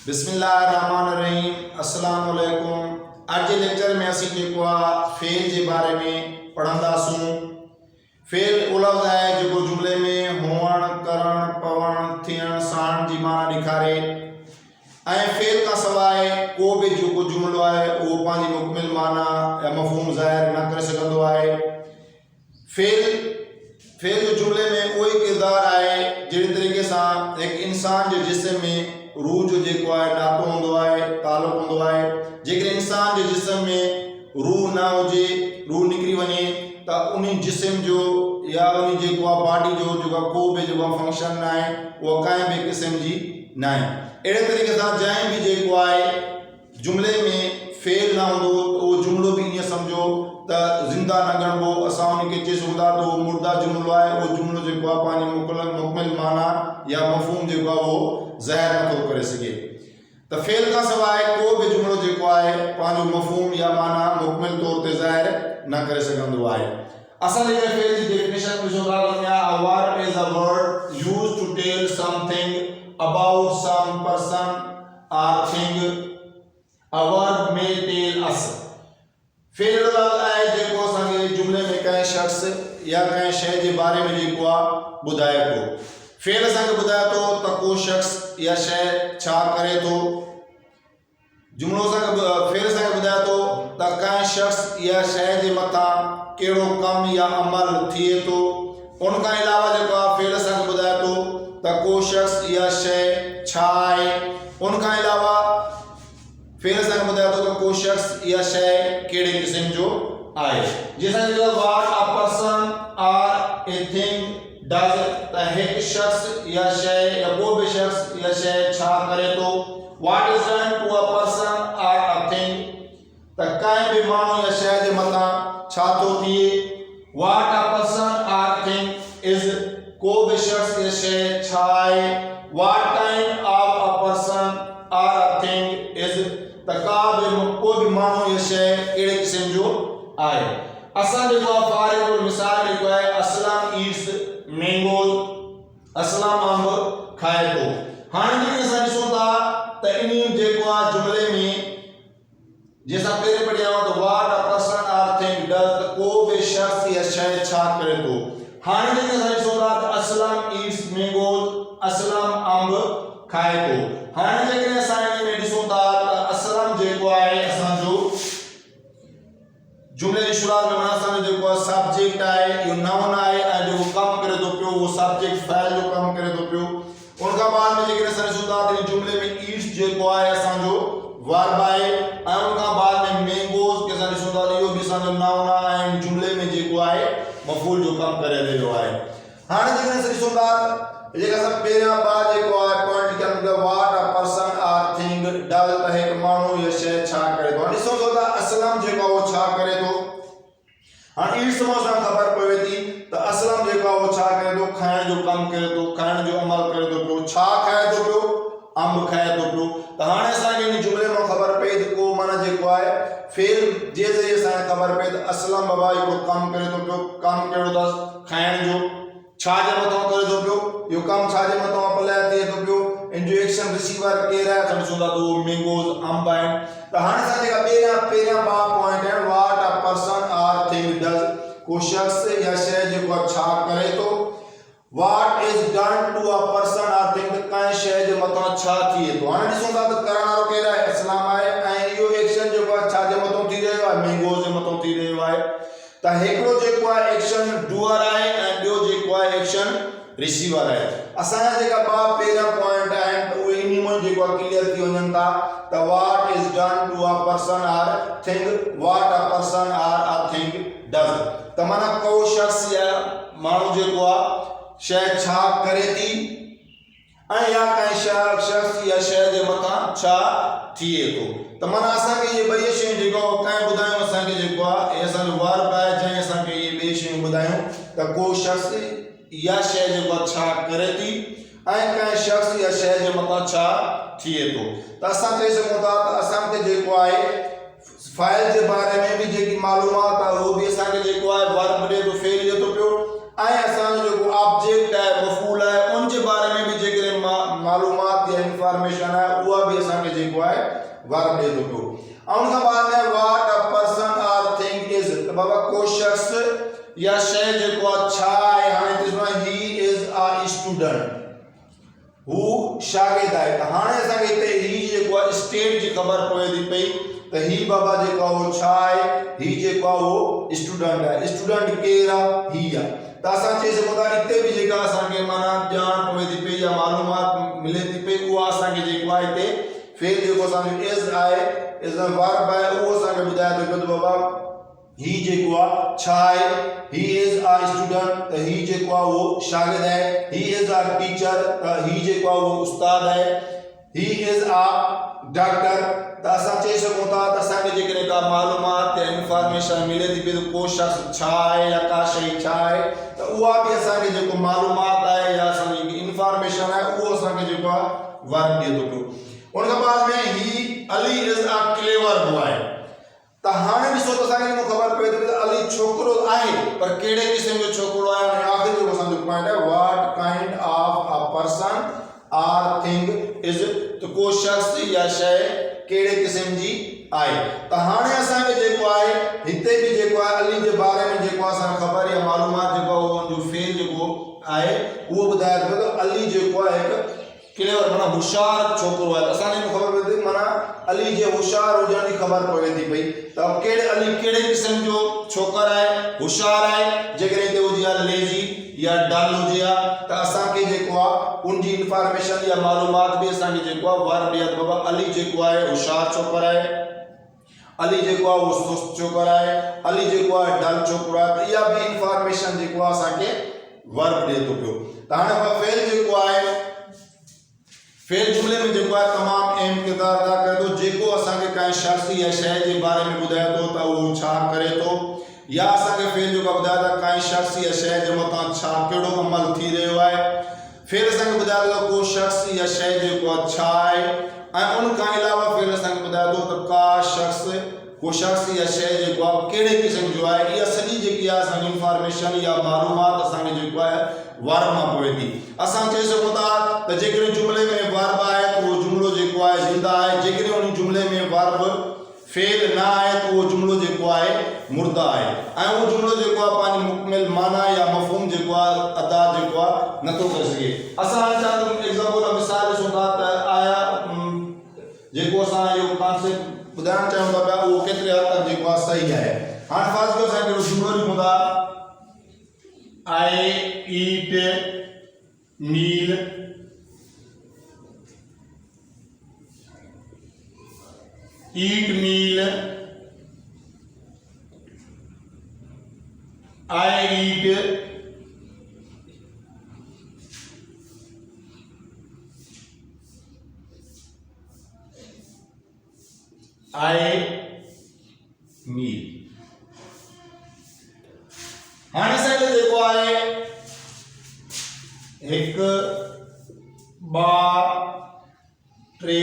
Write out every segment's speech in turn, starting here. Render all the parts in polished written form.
बिस्मिल्लाहिर्रहमानिर्रहीम। अस्सलाम वालेकुम। आज के लेक्चर में असी जेको फेल के बारे में पढ़ंदासूं। फेल वो लफ्ज़ है जो जुमले में हुअण, करण, पवण, थियण, साण जी माना ॾेखारे। फेल का सवाइ को भी जो जुमलो है वो पांजी मुकमिल माना या मफहूम ज़ाहिर न करे सकंदो है। फेल जो जुमले में वही किरदार है जहिड़े तरीक़े से एक इंसान के जिस्म में रूह जो जेको है नातो होंदो है, ताल्लुक होंदो है। जेकर इंसान के जिस्म में रूह ना होजे, रूह निकरी वने तो उन जिस्म जो या उन जेको बॉडी जो को भी जो फंक्शन ना है वो कहीं भी किस्म जी ना है। अड़े तरीके से जैं भी जेको है जुमले में फेल ना होंदो तो वो जुमलो भी ये समझो तो जिंदा न गणबो। असां उनके चई सघंदा तो मुर्दा जुमलो है वो जुमलो जेको पानी मुकमिल माना या मफहूम जेको वो ज़ाहिर नथो करे सके। तो फेल का सवाइ को भी जुमलो जेको है पांजो मफहूम या माना मुकमिल तौर पे ज़ाहिर न करे सकंदो है। असल में फेल की डेफिनेशन में जो a verb is a word used to tell something about some person or thing. A verb may tell us. Fail लफ्ज़ है जेको संगे जुमले में कहीं शख्स या कहीं शय के बारे में जेको बुधाए तो। फेल संग बुधाए तो को शख्स या शय छा करे तो। जुमलो संग फेल संग बुधाए तो कहीं शख्स या शय के मथा केड़ो कम या अमल थिए तो। उनका अलावा जेको फेल संग बुधाए तो को शख्स या शय छा है। उनका अलावा फेल संग बुधाए तो को शख्स या शय केड़े किस्म जो आए। जैसा कि व्हाट अ पर्सन और ए थिंग डज त एक शख्स या शय या को भी शख्स या शय छा करे तो। What is done to a person और अ थिंग त काई भी मानो या शय जे मथा छा तो थिए। व्हाट अ पर्सन और थिंग इज को भी शख्स या शय छा है। What kind of a person और अ थिंग इज को भी मानो ये शय केड़े किस्म जो आए। असल जो फारिग मिसाल जो है असलम ईट्स मैंगोज, असलम अंब खाए तो। हाने जे असां ॾिसूं था त इन जेको जुमले में जैसा पहले पढ़िया तो व्हाट अ पर्सन और थिंग डज को भी शख्स या शय छा करे तो। हाने जे असां ॾिसूं था त असलम ईट्स मैंगोज, असलम अंब खाए तो। हाने जे असां इन में ॾिसूं था असलम जेको है असां जो जुमले की शुरुआत में असां जो सब्जेक्ट है यो नाउन है और जो काम करे तो पियो वो सब्जेक्ट फाइल जो काम करे तो पियो। उनका बाद में जेकर असां ॾिसूं था त जुमले में ईट्स जेको है असां जो वर्ब है और उनका बाद में मैंगोज के असां ॾिसूं था यो भी असां जो नाउन है और जुमले में जेको है मफूल जो काम करे रहियो है। हाने जेकर असां ॾिसूं था जेका सब पहिरियां बार जेको है पॉइंट लिखियल मतलब व्हाट अ पर्सन और थिंग डज त एक मानो या शय छा करे तो। ॾिसो था असलम जेको वो छा करे तो। हां ईट्स में असां खबर पवे थी त असलम जेको वो छा करे तो, खाइण जो काम करे तो, खाइण जो अमल करे तो पियो। छा खाए तो पियो, अंब खाए तो पियो। त हाणे असां इन जुमले में खबर पई त को माना जेको है फेल जे जे असां खबर पई त असलम बाबा यो काम करे तो पियो। काम केड़ो दस खाइण जो। छा जे मथां करे तो पियो, यो काम छा जे मथां अप्लाई थिए तो पियो। इन जो एक्शन रिसीवर केर है असां ॾिसूं था तो मैंगोज अंब है। त हाणे असां जेका पहिरियां बा पॉइंट है व्हाट अ पर्सन और थिंग डज को शख्स या शय जेको छा करे तो। What is done to a person और थिंग त काई शय जे मथां छा थिए तो। हाणे ॾिसूं था त करण वारो केर है असलम है ऐं इहो एक्शन जेको छा जे मथां थी रहियो है मैंगोज जे मथां थी रहियो है। त हिकड़ो जेको है एक्शन डूअर है ऐं ॿियो जेको है एक्शन रिसीवर है। असां जेका बा पहिरियां पॉइंट आहिनि त उहे इन में जेको क्लियर थी वञनि था त what is done to a person और थिंग, व्हाट अ पर्सन और अ थिंग डज त माना को शख्स या माण्हू जेको शय छा करे थी ऐं या कंहिं शख्स या शय जे मथां छा थिए तो। त माना असांखे ये ॿई शयूं जेको कंहिं ॿुधायूं असांखे जेको आहे असांजो वर्ब आहे जंहिं असांखे ये ॿई शयूं ॿुधायूं त को शख्स या शय जेको छा करे थी ऐं कंहिं शख्स या शय जे मथां छा थिए तो। त असां चई सघूं था त असांखे जेको आहे फाइल के बारे में भी जेकी मालूमात है वो भी असांखे जेको आहे वर्ब ॾे तो फेल ॾे तो पियो ऐं असांजो जेको ऑब्जेक्ट है मफूल है उन जे बारे में भी जी जेकरे मालूमात या इंफॉर्मेशन है उहा भी असा के जेको है वर्ब दे दो। उन का बाद में व्हाट अ पर्सन और थिंग इज, तो बाबा को शख्स या शय जेको अच्छा है हाने तिसमें ही इज अ स्टूडेंट, हु शागिर्द है। त हाने असा के ते ही जेको स्टेट जी खबर पवे दी पई त ही बाबा जेको वो छा है, ही जेको वो स्टूडेंट है। स्टूडेंट केरा ही है। त असा चई सको था इते भी जेका असा के माना जान पवे दी पई या मालूमात मिले दी पई वो असा के जेको है इते फेल जेको असा इज आए इज अ वर्ब है वो असा के बुधाया तो बाबा ही जेको छा है, ही इज अ स्टूडेंट त ही जेको वो शागिर्द है। ही इज अ टीचर त ही जेको वो उस्ताद है। ही इज अ डॉक्टर त असा चई सको था त असा के जेकरे का मालूमात या इंफॉर्मेशन मिले थी पे को शख्स छा है या का शय छा है त उहा भी असा के जेको मालूमात है या असा की इंफॉर्मेशन है वो असा के जेको वर्ब दे दो। उनके बाद में ही Ali is a clever boy त हाने भी सोच असा के खबर पे तो अली छोकरो आए पर केड़े किस्म जो छोकरो आए और आखिर जो समझ पॉइंट है what kind of a person और थिंग इज, तो को शख्स या शय केड़े किस्म जी आए। त हाने असा के जेको आए हिते भी जेको है अली के बारे में जेको असा खबर या मालूमात जेको जो फेल जेको आए वो बताया तो अली जेको है एक क्लेवर माना होशियार छोकरो है। असा ने खबर पई थी माना अली जे होशियार हो जानी खबर पवे थी भाई त अब केड़े अली केड़े किस्म जो छोकर है होशियार है जेकरे ते हो जिया लेजी या डल हो जिया त असा के जेको उन जी इंफॉर्मेशन या मालूमात भी असा के जेको वर्ब या बाबा अली जेको है होशियार छोकर है, अली जेको वो सुस्त छोकर है, अली जेको डल छोकर है, या भी इंफॉर्मेशन जेको असा के वर्ब दे तो पियो। त हाने फेल जेको है फेल जुमले में जेको तमाम अहम किरदार अदा करे तो जेको असा के काई शख्स या शय के बारे में बुधाए तो त वो छा करे तो या असा के फेल जो बुधाया था काई शख्स या शय जे मता छा केड़ो अमल थी रयो है। फिर असा के बुधाया तो को शख्स या शय जेको अच्छा है और उन का अलावा फिर असा के बुधाया तो का शख्स को शख्स या शय जेको केड़े किस्म जो है या सजी जेकी असा इंफॉर्मेशन या मालूमात असा के जेको है वर्ब में पवे थी। असा चई सको था त जेकरे जुमले में वर्ब आए तो वो जुमलो जेको है जिंदा है, जेकरे उन जुमले में वर्ब फेल ना आए तो वो जुमलो जेको है मुर्दा है और वो जुमलो जेको पानी मुकम्मल माना या मफहूम जेको अदा जेको नतो कर सके। असा चाहे एग्जांपल मिसाल सुना त आया जेको असा यो कांसेप्ट बुधाण चाहूंगा बा वो केतरे हद तक जेको सही है। हां फर्ज को सा के जुमलो लिखूंगा I eat meal eat meal I eat I meal। हाने से देखो आए एक बार ट्रे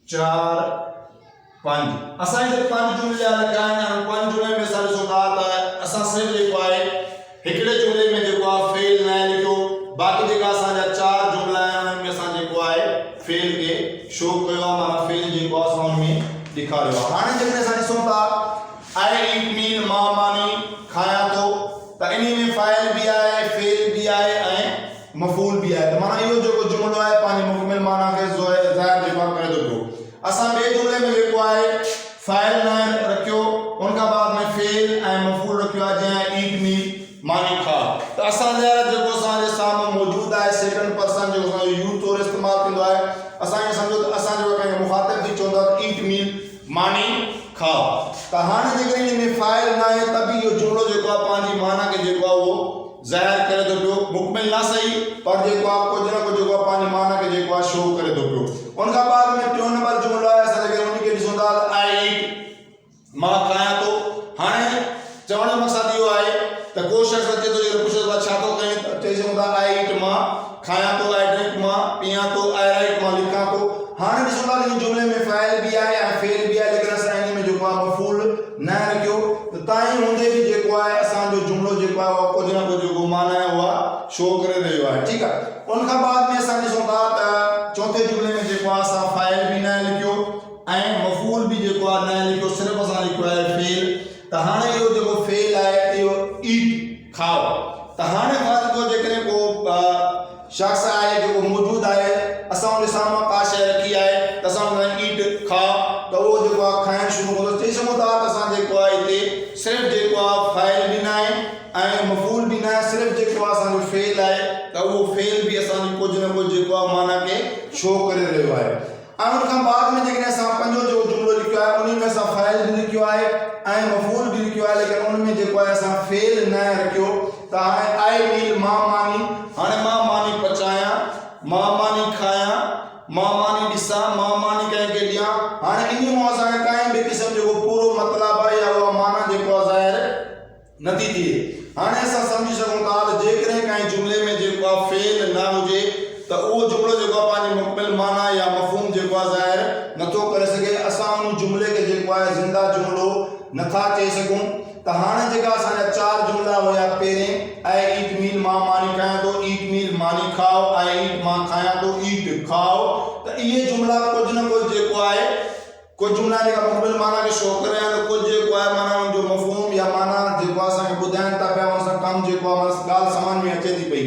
चार पंज असा इधर पंज जुमले लिखा है। पंज जुमले में सारे सुनात है असा सिर्फ देखो आए एकड़े जुमले में देखो फेल ना लिखो बाकी जेका असा चार जुमला है उनमें असा देखो आए फेल के शो कयो माना फेल जेको असा में लिखा रयो। हाने जेकरे सारी सुनता आई ईट मील मा मानी खाया तो त इनी में फाइल भी आए फेल भी आए मफूल भी आए। तो माना यो जो जुमलो है पानी मुकम्मल माना के जो है जाहिर जेको करे दो असा बे जुमले में देखो आए फाइल ना रखियो उनका बाद में फेल ए मफूल रखियो जे ईट मील मानी खा। तो असा जेको सा जे सामने मौजूद है सेकंड पर्सन जो यूथ और इस्तेमाल किंदो है असा के समझो असा जो के मुखातिब थी चोंदा ईट मील मानी खा। त हाने जेकरे में फाइल ना है तभी यो जुमलो जेको पानी माना के जेको वो जाहिर करे तो पियो मुकम्मल ना सही पर जेको आपको जना को जेको पानी माना के जेको शो करे तो पियो। उनका बाद में 3 नंबर जुमला है असा के उनके दिसोंदा आई ईट मा खाया तो हाने चवण मकसद यो है त को शख्स अचे तो जे पूछे छा तो कहे त चई सकोदा आई ईट मा खाया तो आई ड्रिंक मा पिया तो आई राइट मा लिखा तो। हाने दिसोंदा इन जुमले में फाइल भी आए या फेल भी आए लेकिन असा इन में जो मफूल ना रखियो तो ताई होंदे भी जेको है असा जो जुमलो जेको है को जना को जो माना है वो शो करे रयो है। ठीक है। उनका बाद शख्स आहे जेको मौजूद आहे असां उन साम्हूं का शइ रखी आहे त असां उन ईट खा त उहो जेको आहे खाइणु शुरू कंदो चई सघूं था त असां जेको आहे हिते सिर्फ़ु जेको आहे फ़ाइल बि न आहे ऐं मफ़ूल बि न आहे सिर्फ़ु जेको आहे असांजो फेल आहे त उहो फेल बि असांजी कुझु न कुझु जेको आहे माना खे शो करे रहियो आहे ऐं उन खां बाद में जेकॾहिं असां पंजो जेको जुमिलो लिखियो आहे उन में असां फ़ाइल बि लिखियो आहे ऐं मफ़ूल बि लिखियो आहे लेकिन उन में जेको आहे असां फेल न रखियो त हाणे आई मील मां मानी हाणे मां मानी पचायां मां मानी खायां मां मानी ॾिसां मां मानी कंहिंखे ॾियां हाणे इन मां असांखे काई बि क़िस्म जेको पूरो मतिलबु आहे या उहा माना जेको आहे ज़ाहिर नथी थिए हाणे असां सम्झी सघूं था त जेकॾहिं कंहिं जुमिले में जेको आहे फेल न हुजे त उहो जुमिलो जेको आहे पंहिंजी मुकमिल माना या मफ़हूम जेको आहे ज़ाहिर नथो करे सघे असां उन जुमिले खे जेको आहे ज़िंदा जुमिलो नथा चई सघूं त हाणे जेका असांजा 4 जुमिला हुया पहिरें ऐं ईट मील मां मानी खायां थो ईट मील मानी खाओ ऐं ईट मां खायां थो ईट खाओ त इहे जुमिला कुझु न कुझु जेको आहे कुझु जुमिला जेका मुकमिल माना खे शो करे या त कुझु जेको आहे माना उनजो मफ़हूम या माना जेको आहे असांखे ॿुधाइनि था पिया उन सां कमु जेको आहे ॻाल्हि सम्झ में अचे थी पई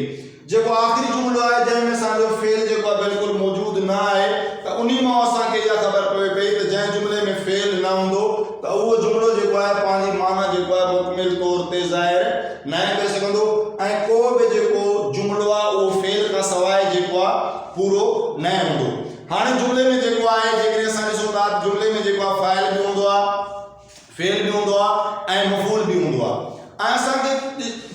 जेको आख़िरी जुमिलो आहे जंहिंमें असांजो फेल जेको आहे बिल्कुलु मौजूदु न आहे त उन मां असांखे इहा ख़बर पवे पई त जंहिं जुमिले में फेल न हूंदो त उहो जुमिलो जेको आहे पंहिंजी माना जेको आहे मुकमिल तौर ते ज़ाहिर न करे सघंदो ऐं को बि जेको जुमिलो आहे उहो फेल खां सवाइ जेको आहे पूरो न हूंदो हाणे जुमिले में जेको आहे जेकॾहिं असां ॾिसूं था जुमिले में जेको आहे फ़ाइल बि हूंदो आहे फेल बि हूंदो आहे ऐं मफ़ूल बि हूंदो आहे ऐं असांखे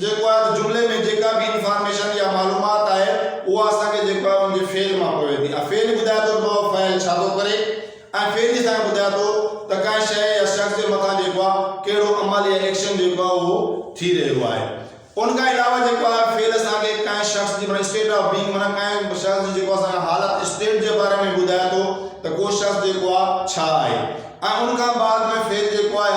जेको आहे जुमिले में जेका बि इंफॉर्मेशन या मालूमात आहे उहा असांखे जेको आहे उनजे फेल मां पवे थी फेल ॿुधाए थो त फ़ाइल छा थो करे ऐं फेल असांखे ॿुधाए थो त कंहिं शइ या शख़्स जे मथां जेको आहे कहिड़ो अमल या एक्शन जेको आहे उहो थी रहियो आहे उन खां अलावा जेको आहे फेल असांखे कंहिं शख़्स जी माना स्टेट ऑफ बीइंग माना कंहिं शख़्स जी जेको असांखे हालत स्टेट जे बारे में ॿुधाए थो त को शख़्स जेको आहे छा आहे ऐं उन खां बाद में फेल जेको आहे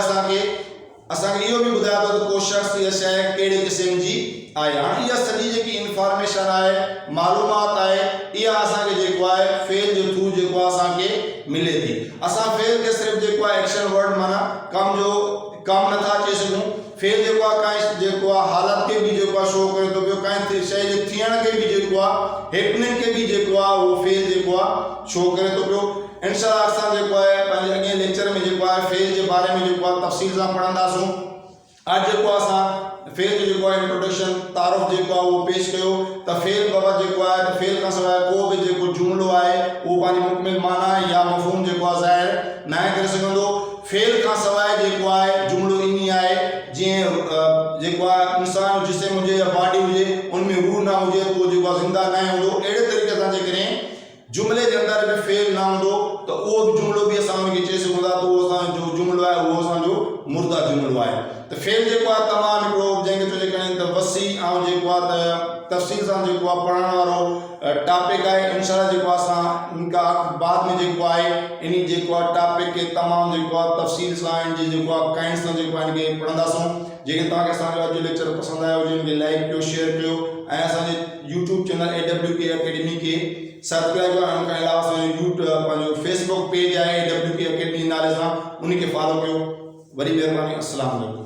असांखे इहो बि ॿुधाए थो त को शख़्स इहा शइ कहिड़े क़िस्म जी आहे हाणे इहा सॼी जेकी इंफॉर्मेशन आहे मालूमात आहे इहा असांखे जेको आहे फेल जे थ्रू जेको आहे असांखे मिले थी असां फेल खे सिर्फ़ु जेको आहे एक्शन वर्ड माना कमु नथा चई सघूं फेल जेको आहे कंहिं जेको आहे हालत खे बि जेको आहे शो करे थो पियो कंहिं शइ जे थियण खे बि जेको आहे हैपनिंग खे बि जेको आहे उहो फेल जेको आहे शो करे थो पियो इंशाअल्लाह असां जेको आहे पंहिंजे अॻे लेक्चर में जेको आहे फेल जे बारे में जेको आहे तफ़सील सां पढ़ंदासूं अॼु जेको असां फेल जो जेको आहे इंट्रोडक्शन तारुफ़ जेको आहे उहो पेश कयो त फेल बाबति जेको आहे त फेल खां सवाइ को बि जेको जुमिलो आहे उहो पंहिंजी मुकमिल माना या मफ़हूम जेको आहे ज़ाहिर न करे सघंदो फेल खां सवाइ जेको आहे जुमिलो ईअं आहे जीअं जेको आहे इंसान जिस्म हुजे या बॉडी हुजे उनमें रूह न हुजे त उहो जेको आहे ज़िंदा न हूंदो अहिड़े तरीक़े सां जेकॾहिं जुमिले जे अंदरि बि फेल न हूंदो त उहो बि जुमिलो बि असां उनखे चई सघूं था त उहो असांजो जुमिलो आहे उहो असांजो मुर्दा जुमिलो आहे त फेल जेको आहे तमामु हिकिड़ो जंहिंखे चइजे कॾहिं त वसी ऐं जेको आहे त तफ़सील सां जेको आहे पढ़ण वारो टॉपिक आहे इंशाअल्लाह जेको आहे असां इनका बाद में जेको आहे इन जेको आहे टॉपिक खे तमामु जेको आहे तफ़सील सां इन जी जेको आहे काइंड सां जेको आहे इनखे पढ़ंदासूं जेके तव्हांखे असांजो अॼु लेक्चर पसंदि आयो हुजे इनखे लाइक कयो शेयर कयो ऐं असांजे यूट्यूब चैनल AWK अकेडमी खे सब्सक्राइब कयो उन खां अलावा असांजो पंहिंजो फेसबुक पेज आहे AWK अकेडमी नाले सां उनखे फॉलो कयो वरी महिरबानी अस्सलाम वालेकुम।